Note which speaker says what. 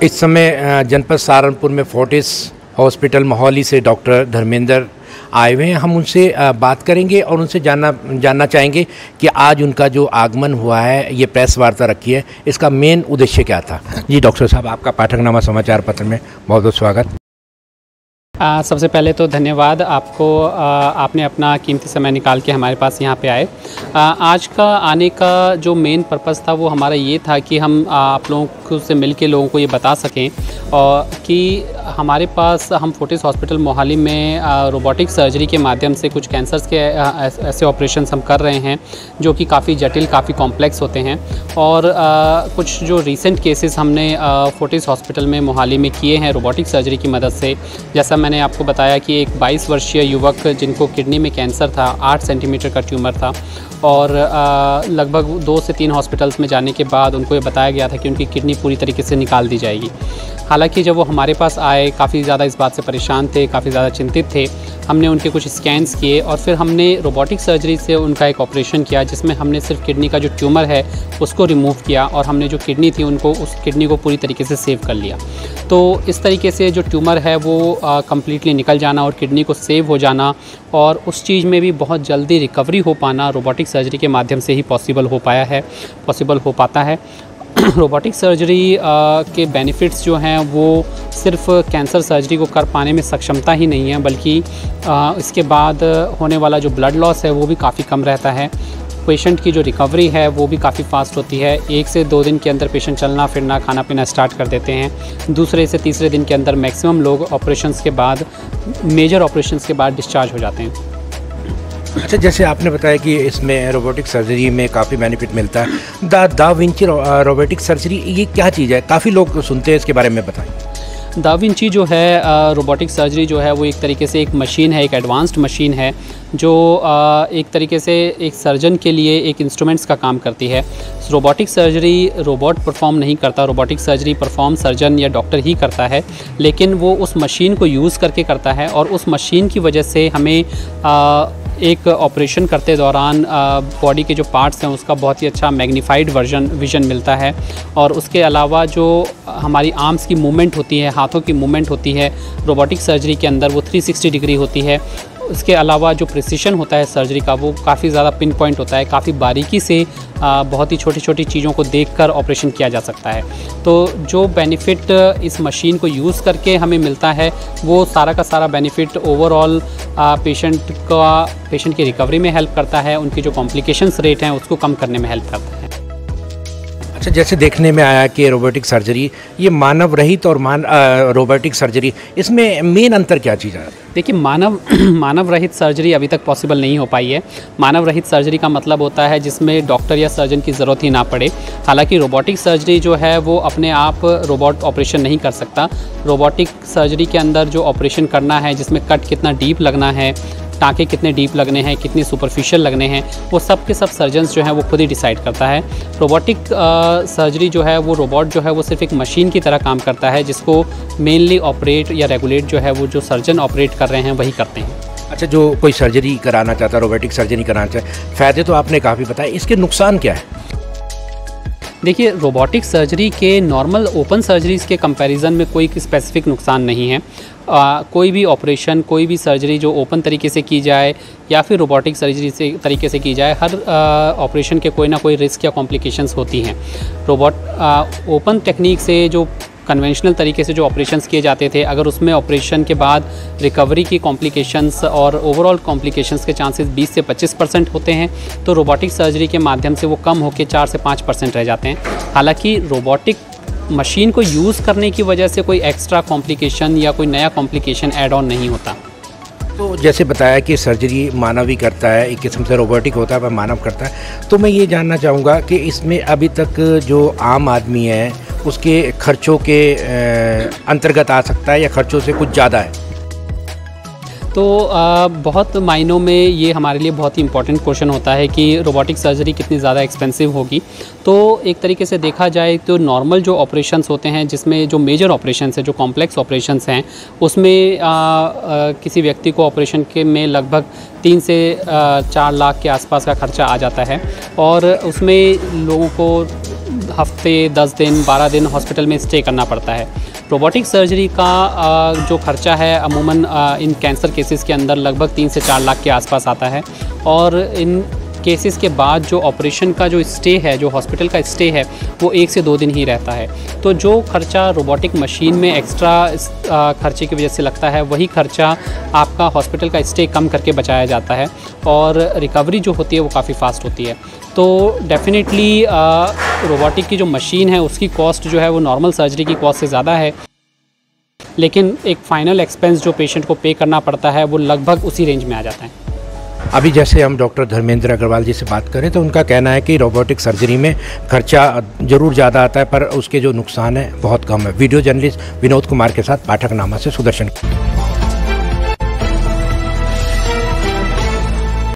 Speaker 1: इस समय जनपद सहारनपुर में फोर्टिस हॉस्पिटल मोहाली से डॉक्टर धर्मेंद्र आए हुए हैं। हम उनसे बात करेंगे और उनसे जानना चाहेंगे कि आज उनका जो आगमन हुआ है, ये प्रेस वार्ता रखी है, इसका मेन उद्देश्य क्या था। जी डॉक्टर साहब, आपका पाठकनामा समाचार पत्र में बहुत बहुत स्वागत।
Speaker 2: सबसे पहले तो धन्यवाद आपको, आपने अपना कीमती समय निकाल के हमारे पास यहाँ पे आए। आज का आने का जो मेन पर्पज़ था वो हमारा ये था कि हम आप लोगों से मिल के लोगों को ये बता सकें और कि हमारे पास हम फोर्टिस हॉस्पिटल मोहाली में रोबोटिक सर्जरी के माध्यम से कुछ कैंसर्स के ऐसे ऑपरेशंस हम कर रहे हैं जो कि काफ़ी जटिल, काफ़ी कॉम्प्लेक्स होते हैं। और कुछ जो रीसेंट केसेस हमने फोर्टिस हॉस्पिटल में मोहाली में किए हैं रोबोटिक सर्जरी की मदद से। जैसा मैंने आपको बताया कि एक 22 वर्षीय युवक जिनको किडनी में कैंसर था, 8 सेंटीमीटर का ट्यूमर था और लगभग 2 से 3 हॉस्पिटल्स में जाने के बाद उनको ये बताया गया था कि उनकी किडनी पूरी तरीके से निकाल दी जाएगी। हालांकि जब वो हमारे पास आए, काफ़ी ज़्यादा इस बात से परेशान थे, काफ़ी ज़्यादा चिंतित थे। हमने उनके कुछ स्कैन्स किए और फिर हमने रोबोटिक सर्जरी से उनका एक ऑपरेशन किया जिसमें हमने सिर्फ किडनी का जो ट्यूमर है उसको रिमूव किया और हमने जो किडनी थी उस किडनी को पूरी तरीके से सेव कर लिया। तो इस तरीके से जो ट्यूमर है वो कम्प्लीटली निकल जाना और किडनी को सेव हो जाना और उस चीज़ में भी बहुत जल्दी रिकवरी हो पाना रोबोटिक सर्जरी के माध्यम से ही पॉसिबल हो पाता है। रोबोटिक सर्जरी के बेनिफिट्स जो हैं वो सिर्फ कैंसर सर्जरी को कर पाने में सक्षमता ही नहीं है, बल्कि इसके बाद होने वाला जो ब्लड लॉस है वो भी काफ़ी कम रहता है। पेशेंट की जो रिकवरी है वो भी काफ़ी फास्ट होती है। 1 से 2 दिन के अंदर पेशेंट चलना फिरना, खाना पीना स्टार्ट कर देते हैं। दूसरे से तीसरे दिन के अंदर मैक्सिमम लोग ऑपरेशंस के बाद, मेजर ऑपरेशंस के बाद डिस्चार्ज हो जाते हैं।
Speaker 1: अच्छा, जैसे आपने बताया कि इसमें रोबोटिक सर्जरी में काफ़ी बेनिफिट मिलता है। दा विंची रोबोटिक सर्जरी ये क्या चीज़ है? काफ़ी लोग सुनते हैं, इसके बारे में बताएं।
Speaker 2: दा विंची जो है रोबोटिक सर्जरी जो है वो एक तरीके से एक मशीन है, एक एडवांस्ड मशीन है जो एक तरीके से एक सर्जन के लिए एक इंस्ट्रूमेंट्स का काम करती है। रोबोटिक सर्जरी रोबोट परफॉर्म नहीं करता, रोबोटिक सर्जरी परफॉर्म सर्जन या डॉक्टर ही करता है, लेकिन वो उस मशीन को यूज़ करके करता है और उस मशीन की वजह से हमें एक ऑपरेशन करते दौरान बॉडी के जो पार्ट्स हैं उसका बहुत ही अच्छा मैग्नीफाइड विज़न मिलता है। और उसके अलावा जो हमारी आर्म्स की मूवमेंट होती है, हाथों की मूवमेंट होती है रोबोटिक सर्जरी के अंदर, वो 360 डिग्री होती है। इसके अलावा जो प्रिसिशन होता है सर्जरी का वो काफ़ी ज़्यादा पिन पॉइंट होता है, काफ़ी बारीकी से बहुत ही छोटी छोटी चीज़ों को देखकर ऑपरेशन किया जा सकता है। तो जो बेनिफिट इस मशीन को यूज़ करके हमें मिलता है वो सारा का सारा बेनिफिट ओवरऑल पेशेंट की रिकवरी में हेल्प करता है, उनकी जो कॉम्प्लिकेशंस रेट हैं उसको कम करने में हेल्प करता है।
Speaker 1: अच्छा, जैसे देखने में आया कि रोबोटिक सर्जरी ये मानव रहित और रोबोटिक सर्जरी, इसमें मेन अंतर क्या चीज़ है?
Speaker 2: देखिए, मानव रहित सर्जरी अभी तक पॉसिबल नहीं हो पाई है। मानव रहित सर्जरी का मतलब होता है जिसमें डॉक्टर या सर्जन की ज़रूरत ही ना पड़े। हालांकि रोबोटिक सर्जरी जो है वो अपने आप रोबोट ऑपरेशन नहीं कर सकता। रोबोटिक सर्जरी के अंदर जो ऑपरेशन करना है, जिसमें कट कितना डीप लगना है, टाँके कितने डीप लगने हैं, कितनी सुपरफिशियल लगने हैं, वो सब के सब सर्जन्स जो हैं वो खुद ही डिसाइड करता है। रोबोटिक सर्जरी जो है वो रोबोट जो है वो सिर्फ एक मशीन की तरह काम करता है जिसको मेनली ऑपरेट या रेगुलेट जो है वो जो सर्जन ऑपरेट कर रहे हैं वही करते हैं।
Speaker 1: अच्छा, जो कोई सर्जरी कराना चाहता है, रोबोटिक सर्जरी कराना चाहता है, फ़ायदे तो आपने काफ़ी बताए, इसके नुकसान क्या है?
Speaker 2: देखिए, रोबोटिक सर्जरी के नॉर्मल ओपन सर्जरीज़ के कंपैरिजन में कोई स्पेसिफिक नुकसान नहीं है। कोई भी ऑपरेशन, कोई भी सर्जरी जो ओपन तरीके से की जाए या फिर रोबोटिक सर्जरी से तरीके से की जाए, हर ऑपरेशन के कोई ना कोई रिस्क या कॉम्प्लिकेशंस होती हैं। ओपन टेक्निक से जो कन्वेंशनल तरीके से जो ऑपरेशंस किए जाते थे, अगर उसमें ऑपरेशन के बाद रिकवरी की कॉम्प्लिकेशंस और ओवरऑल कॉम्प्लिकेशंस के चांसेस 20 से 25% होते हैं, तो रोबोटिक सर्जरी के माध्यम से वो कम होकर 4 से 5% रह जाते हैं। हालांकि रोबोटिक मशीन को यूज़ करने की वजह से कोई एक्स्ट्रा कॉम्प्लिकेशन या कोई नया कॉम्प्लिकेशन ऐड ऑन नहीं होता।
Speaker 1: तो जैसे बताया कि सर्जरी मानव ही करता है, एक किस्म से रोबोटिक होता है पर मानव करता है, तो मैं ये जानना चाहूँगा कि इसमें अभी तक जो आम आदमी है उसके खर्चों के अंतर्गत आ सकता है या खर्चों से कुछ ज़्यादा है?
Speaker 2: तो बहुत मायनों में ये हमारे लिए बहुत ही इंपॉर्टेंट क्वेश्चन होता है कि रोबोटिक सर्जरी कितनी ज़्यादा एक्सपेंसिव होगी। तो एक तरीके से देखा जाए तो नॉर्मल जो ऑपरेशंस होते हैं, जिसमें जो मेजर ऑपरेशंस हैं, जो कॉम्प्लेक्स ऑपरेशंस हैं, उसमें किसी व्यक्ति को ऑपरेशन के में लगभग 3 से 4 लाख के आसपास का खर्चा आ जाता है और उसमें लोगों को हफ्ते 10 दिन 12 दिन हॉस्पिटल में स्टे करना पड़ता है। रोबोटिक सर्जरी का जो खर्चा है अमूमन इन कैंसर केसेस के अंदर लगभग 3 से 4 लाख के आसपास आता है, और इन केसेस के बाद जो ऑपरेशन का जो स्टे है, जो हॉस्पिटल का स्टे है, वो 1 से 2 दिन ही रहता है। तो जो खर्चा रोबोटिक मशीन में एक्स्ट्रा खर्चे की वजह से लगता है, वही खर्चा आपका हॉस्पिटल का स्टे कम करके बचाया जाता है, और रिकवरी जो होती है वो काफ़ी फास्ट होती है। तो डेफिनेटली रोबोटिक की जो मशीन है उसकी कॉस्ट जो है वो नॉर्मल सर्जरी की कॉस्ट से ज़्यादा है, लेकिन एक फ़ाइनल एक्सपेंस जो पेशेंट को पे करना पड़ता है वो लगभग उसी रेंज में आ जाता है।
Speaker 1: अभी जैसे हम डॉक्टर धर्मेंद्र अग्रवाल जी से बात करें तो उनका कहना है कि रोबोटिक सर्जरी में खर्चा ज़रूर ज़्यादा आता है, पर उसके जो नुकसान है बहुत कम है। वीडियो जर्नलिस्ट विनोद कुमार के साथ पाठकनामा से सुदर्शन।